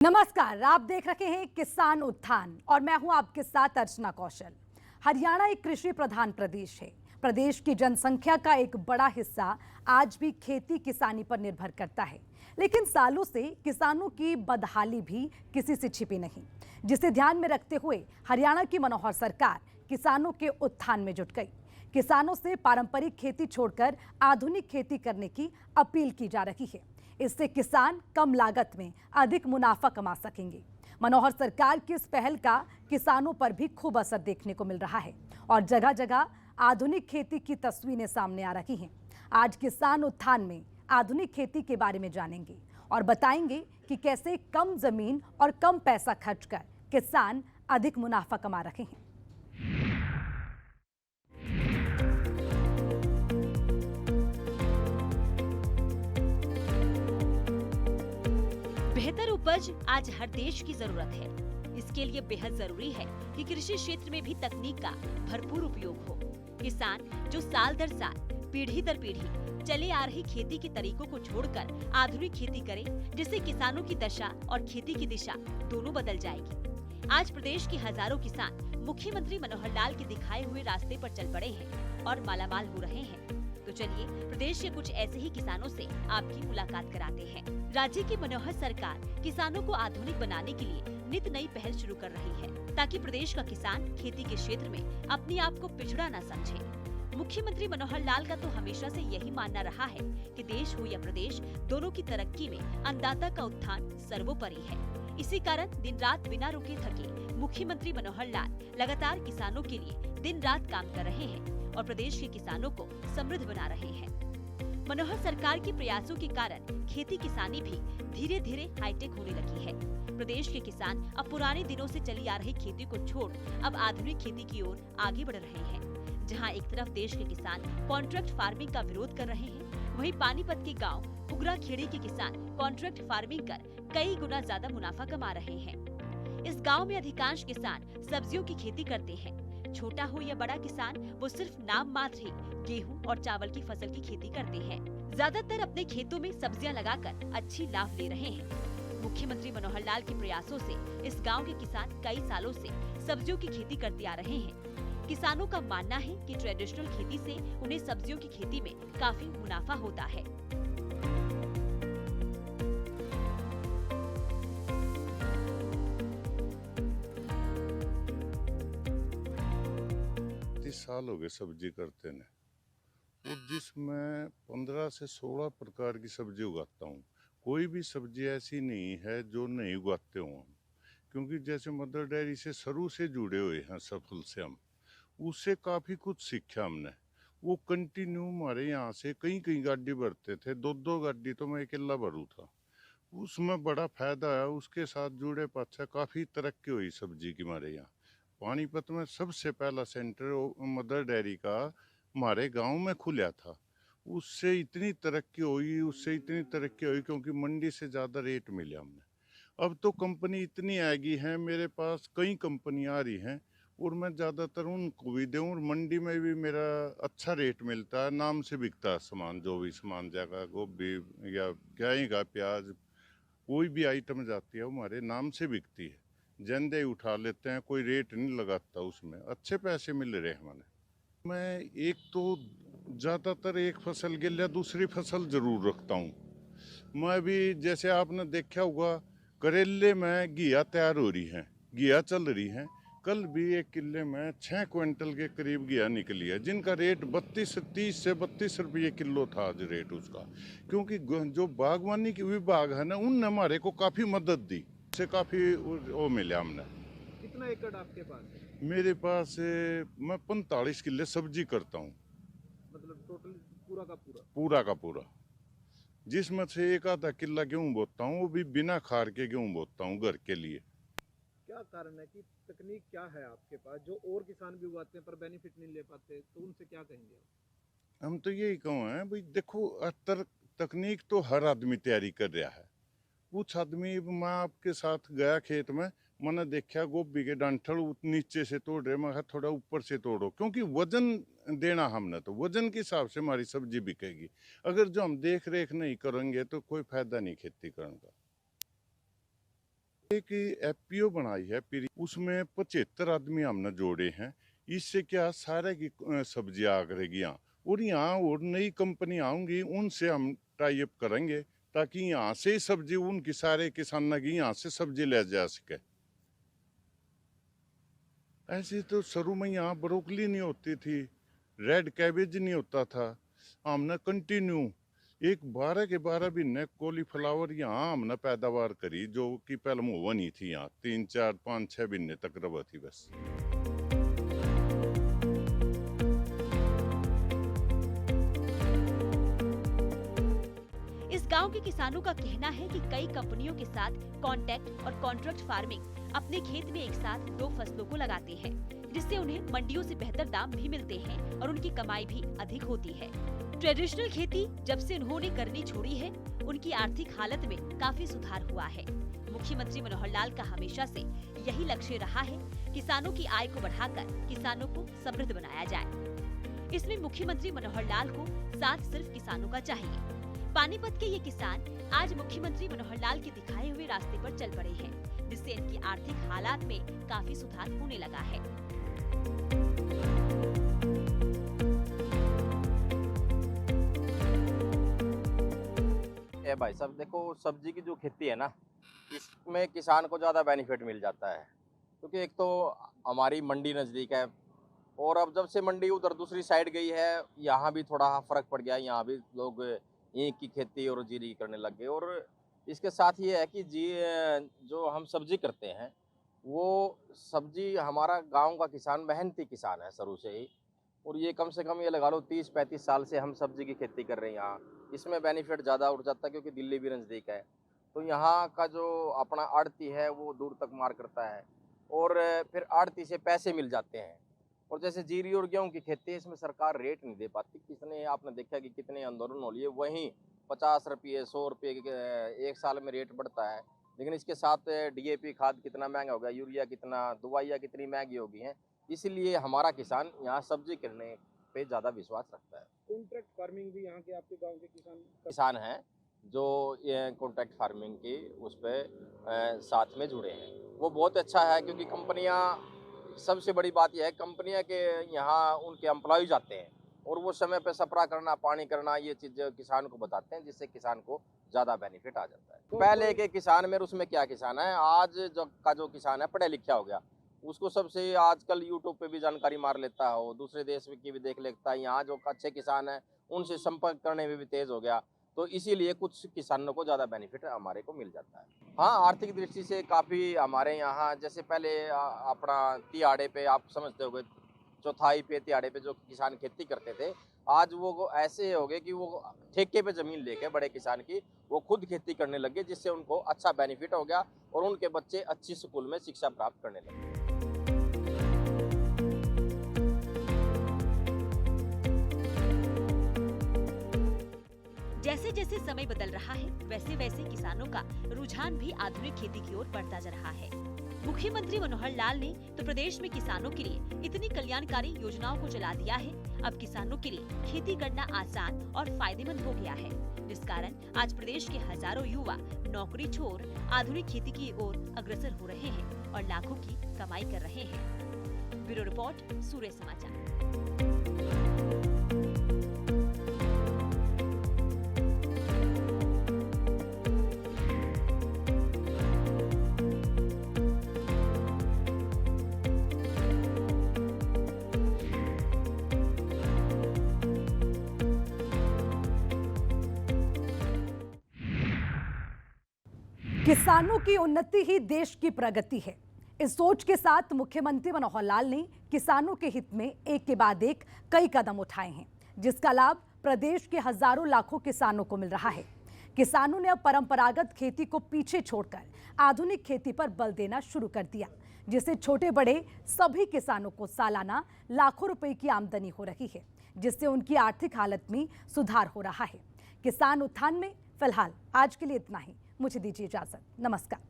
नमस्कार, आप देख रहे हैं किसान उत्थान और मैं हूं आपके साथ अर्चना कौशल। हरियाणा एक कृषि प्रधान प्रदेश है। प्रदेश की जनसंख्या का एक बड़ा हिस्सा आज भी खेती किसानी पर निर्भर करता है, लेकिन सालों से किसानों की बदहाली भी किसी से छिपी नहीं, जिसे ध्यान में रखते हुए हरियाणा की मनोहर सरकार किसानों के उत्थान में जुट गई। किसानों से पारंपरिक खेती छोड़कर आधुनिक खेती करने की अपील की जा रही है। इससे किसान कम लागत में अधिक मुनाफा कमा सकेंगे। मनोहर सरकार की इस पहल का किसानों पर भी खूब असर देखने को मिल रहा है और जगह जगह आधुनिक खेती की तस्वीरें सामने आ रही हैं। आज किसान उत्थान में आधुनिक खेती के बारे में जानेंगे और बताएंगे कि कैसे कम जमीन और कम पैसा खर्च कर किसान अधिक मुनाफा कमा रहे हैं। बेहतर उपज आज हर देश की जरूरत है। इसके लिए बेहद जरूरी है कि कृषि क्षेत्र में भी तकनीक का भरपूर उपयोग हो। किसान जो साल दर साल, पीढ़ी दर पीढ़ी चले आ रही खेती के तरीकों को छोड़कर आधुनिक खेती करे, जिससे किसानों की दशा और खेती की दिशा दोनों बदल जाएगी। आज प्रदेश के हजारों किसान मुख्यमंत्री मनोहर लाल के दिखाए हुए रास्ते पर चल पड़े हैं और मालामाल हो रहे हैं। तो चलिए प्रदेश के कुछ ऐसे ही किसानों से आपकी मुलाकात कराते हैं। राज्य की मनोहर सरकार किसानों को आधुनिक बनाने के लिए नित नई पहल शुरू कर रही है, ताकि प्रदेश का किसान खेती के क्षेत्र में अपने आप को पिछड़ा न समझे। मुख्यमंत्री मनोहर लाल का तो हमेशा से यही मानना रहा है कि देश हो या प्रदेश, दोनों की तरक्की में अन्नदाता का उत्थान सर्वोपरि है। इसी कारण दिन रात बिना रुके थके मुख्यमंत्री मनोहर लाल लगातार किसानों के लिए दिन रात काम कर रहे हैं और प्रदेश के किसानों को समृद्ध बना रहे हैं। मनोहर सरकार के प्रयासों के कारण खेती किसानी भी धीरे धीरे हाईटेक होने लगी है। प्रदेश के किसान अब पुराने दिनों से चली आ रही खेती को छोड़ अब आधुनिक खेती की ओर आगे बढ़ रहे हैं। जहां एक तरफ देश के किसान कॉन्ट्रैक्ट फार्मिंग का विरोध कर रहे हैं, वहीं पानीपत के गांव उगरा खेड़ी के किसान कॉन्ट्रैक्ट फार्मिंग कर कई गुना ज्यादा मुनाफा कमा रहे हैं। इस गाँव में अधिकांश किसान सब्जियों की खेती करते हैं। छोटा हो या बड़ा किसान, वो सिर्फ नाम मात्र ही गेहूं और चावल की फसल की खेती करते हैं। ज्यादातर अपने खेतों में सब्जियां लगाकर अच्छी लाभ ले रहे हैं। मुख्यमंत्री मनोहर लाल के प्रयासों से इस गांव के किसान कई सालों से सब्जियों की खेती करते आ रहे हैं। किसानों का मानना है कि ट्रेडिशनल खेती से उन्हें सब्जियों की खेती में काफी मुनाफा होता है। 30 साल हो गए सब्जी करते ने, और जिसमें 15 से 16 प्रकार की सब्जी उगाता हूँ। कोई भी सब्जी ऐसी नहीं है जो नहीं उगाते हों हम, क्योंकि जैसे मदर डेयरी से शुरू से जुड़े हुए हैं सफल से हम, उससे काफ़ी कुछ सीखा हमने। वो कंटिन्यू हमारे यहाँ से कई कई गाड़ी भरते थे, 2-2 गाड़ी तो मैं अकेला भरू था। उसमें बड़ा फायदा है, उसके साथ जुड़े पाछा काफ़ी तरक्की हुई सब्जी की हमारे यहाँ। पानीपत में सबसे पहला सेंटर मदर डेयरी का हमारे गांव में खुला था। उससे इतनी तरक्की हुई क्योंकि मंडी से ज़्यादा रेट मिले हमने। अब तो कंपनी इतनी आएगी है, मेरे पास कई कंपनियां आ रही हैं और मैं ज़्यादातर उनको भी दूँ, और मंडी में भी मेरा अच्छा रेट मिलता है, नाम से बिकता है सामान। जो भी सामान जाएगा, गोभी या क्या का प्याज, कोई भी आइटम जाती है हमारे नाम से बिकती है। जंदे उठा लेते हैं, कोई रेट नहीं लगाता, उसमें अच्छे पैसे मिल रहे हैं हमें। मैं एक तो ज़्यादातर एक फसल के लिए दूसरी फसल ज़रूर रखता हूँ। मैं भी जैसे आपने देखा होगा, करेले में घिया तैयार हो रही है, घिया चल रही है। कल भी 1 किले में 6 क्विंटल के करीब घिया निकली है, जिनका रेट 30 से 32 रुपये किलो था आज रेट उसका। क्योंकि जो बागवानी की विभाग है ना, उनने हमारे को काफ़ी मदद दी, से काफ़ी वो मिला हमने। कितना एकड़ आपके पास है? मेरे पास मैं 45 किले सब्जी करता हूँ। मतलब टोटल पूरा का पूरा? पूरा का पूरा, जिसमें से 1-आधा किला गेहूँ बोता हूँ, वो भी बिना खार के गेहूँ बोता हूँ घर के लिए। क्या कारण है कि तकनीक क्या है आपके पास जो और किसान भी उगाते हैं पर बेनिफिट नहीं ले पाते, तो उनसे क्या कहेंगे आप? हम तो यही कहूँ हैं भाई, देखो तकनीक तो हर आदमी तैयारी कर रहा है। कुछ आदमी, मैं आपके साथ गया खेत में, मैंने देखा गोभी के डंठल नीचे से तोड़ रहे, मैं थोड़ा ऊपर से तोड़ो, क्योंकि वजन देना हमने, तो वजन के हिसाब से हमारी सब्जी बिकेगी। अगर जो हम देख रेख नहीं करेंगे तो कोई फायदा नहीं खेती करने का। एक एफपीओ बनाई है फिर उसमें 75 आदमी हमने जोड़े हैं। इससे क्या सारे की सब्जियां आ करेगी यहाँ, और यहाँ और नई कंपनी आऊंगी उनसे हम टाई अप करेंगे ताकि यहाँ से सब्जी उनकी सारे किसानों की यहाँ से सब्जी ले जा सके। ऐसे तो शुरू में यहाँ ब्रोकली नहीं होती थी, रेड कैबेज नहीं होता था। हमने कंटिन्यू एक 12 के 12 महीने कॉलीफ्लावर यहाँ हमने पैदावार करी, जो कि पहले मुँह नहीं थी। यहाँ 3, 4, 5, 6 महीने तक रवा थी बस। इस गांव के किसानों का कहना है कि कई कंपनियों के साथ कॉन्ट्रैक्ट और कॉन्ट्रैक्ट फार्मिंग अपने खेत में एक साथ 2 फसलों को लगाते हैं, जिससे उन्हें मंडियों से बेहतर दाम भी मिलते हैं और उनकी कमाई भी अधिक होती है। ट्रेडिशनल खेती जब से उन्होंने करनी छोड़ी है, उनकी आर्थिक हालत में काफी सुधार हुआ है। मुख्यमंत्री मनोहर लाल का हमेशा से यही लक्ष्य रहा है, किसानों की आय को बढ़ाकर किसानों को समृद्ध बनाया जाए। इसमें मुख्यमंत्री मनोहर लाल को साथ सिर्फ किसानों का चाहिए। पानीपत के ये किसान आज मुख्यमंत्री मनोहर लाल के दिखाए हुए रास्ते पर चल पड़े हैं, जिससे इनकी आर्थिक हालात में काफी सुधार होने लगा है। भाई साहब देखो, सब्जी की जो खेती है ना, इसमें किसान को ज़्यादा बेनिफिट मिल जाता है, क्योंकि एक तो हमारी मंडी नज़दीक है, और अब जब से मंडी उधर दूसरी साइड गई है, यहाँ भी थोड़ा फ़र्क पड़ गया है। यहाँ भी लोग ईख की खेती और जीरी की करने लग गए। और इसके साथ ये है कि जो हम सब्जी करते हैं, वो सब्जी हमारा गांव का किसान मेहनती किसान है शुरू से ही, और ये कम से कम ये लगा लो 30-35 साल से हम सब्जी की खेती कर रहे हैं यहाँ। इसमें बेनिफिट ज़्यादा उठ जाता है, क्योंकि दिल्ली भी नज़दीक है, तो यहाँ का जो अपना आड़ती है वो दूर तक मार करता है, और फिर आड़ती से पैसे मिल जाते हैं। और जैसे जीरी और गेहूँ की खेती है, इसमें सरकार रेट नहीं दे पाती। कितने आपने देखा कि कितने आंदोलन हो लिए, वहीं 50 रुपये 100 रुपये एक साल में रेट बढ़ता है। लेकिन इसके साथ DAP खाद कितना महंगा हो गया, यूरिया कितना, दवाइयाँ कितनी महंगी हो गई हैं। इसलिए हमारा किसान यहाँ सब्जी करने पे ज़्यादा विश्वास रखता है। कॉन्ट्रैक्ट फार्मिंग भी यहाँ के आपके गांव के किसान हैं जो ये कॉन्ट्रैक्ट फार्मिंग की उस पर साथ में जुड़े हैं। वो बहुत अच्छा है, क्योंकि कंपनियाँ, सबसे बड़ी बात यह है कंपनियाँ के यहाँ उनके एम्प्लॉयज आते हैं, और वो समय पे स्प्रे करना, पानी करना, ये चीज़ किसान को बताते हैं, जिससे किसान को ज़्यादा बेनिफिट आ जाता है। पहले के किसान में उसमें क्या किसान है, आज जो किसान है पढ़े लिखा हो गया, उसको सबसे आजकल यूट्यूब पे भी जानकारी मार लेता है, वो दूसरे देश की भी देख लेता है। यहाँ जो अच्छे किसान हैं उनसे संपर्क करने में भी तेज़ हो गया, तो इसीलिए कुछ किसानों को ज़्यादा बेनिफिट हमारे को मिल जाता है। हाँ, आर्थिक दृष्टि से काफ़ी हमारे यहाँ, जैसे पहले अपना तिहाड़े पे आप समझते होगे, चौथाई पे तिहाड़े पे जो किसान खेती करते थे, आज वो ऐसे हो गए कि वो ठेके पे ज़मीन लेके बड़े किसान की वो खुद खेती करने लगे, जिससे उनको अच्छा बेनिफिट हो गया और उनके बच्चे अच्छी स्कूल में शिक्षा प्राप्त करने लगे। जैसे जैसे समय बदल रहा है, वैसे वैसे किसानों का रुझान भी आधुनिक खेती की ओर बढ़ता जा रहा है। मुख्यमंत्री मनोहर लाल ने तो प्रदेश में किसानों के लिए इतनी कल्याणकारी योजनाओं को चला दिया है, अब किसानों के लिए खेती करना आसान और फायदेमंद हो गया है, जिस कारण आज प्रदेश के हजारों युवा नौकरी छोड़ आधुनिक खेती की ओर अग्रसर हो रहे हैं और लाखों की कमाई कर रहे हैं। ब्यूरो रिपोर्ट, सूर्य समाचार। किसानों की उन्नति ही देश की प्रगति है। इस सोच के साथ मुख्यमंत्री मनोहर लाल ने किसानों के हित में एक के बाद एक कई कदम उठाए हैं, जिसका लाभ प्रदेश के हजारों लाखों किसानों को मिल रहा है। किसानों ने अब परंपरागत खेती को पीछे छोड़कर आधुनिक खेती पर बल देना शुरू कर दिया, जिससे छोटे बड़े सभी किसानों को सालाना लाखों रुपए की आमदनी हो रही है, जिससे उनकी आर्थिक हालत में सुधार हो रहा है। किसान उत्थान में फिलहाल आज के लिए इतना ही। मुझे दीजिए इजाजत। नमस्कार।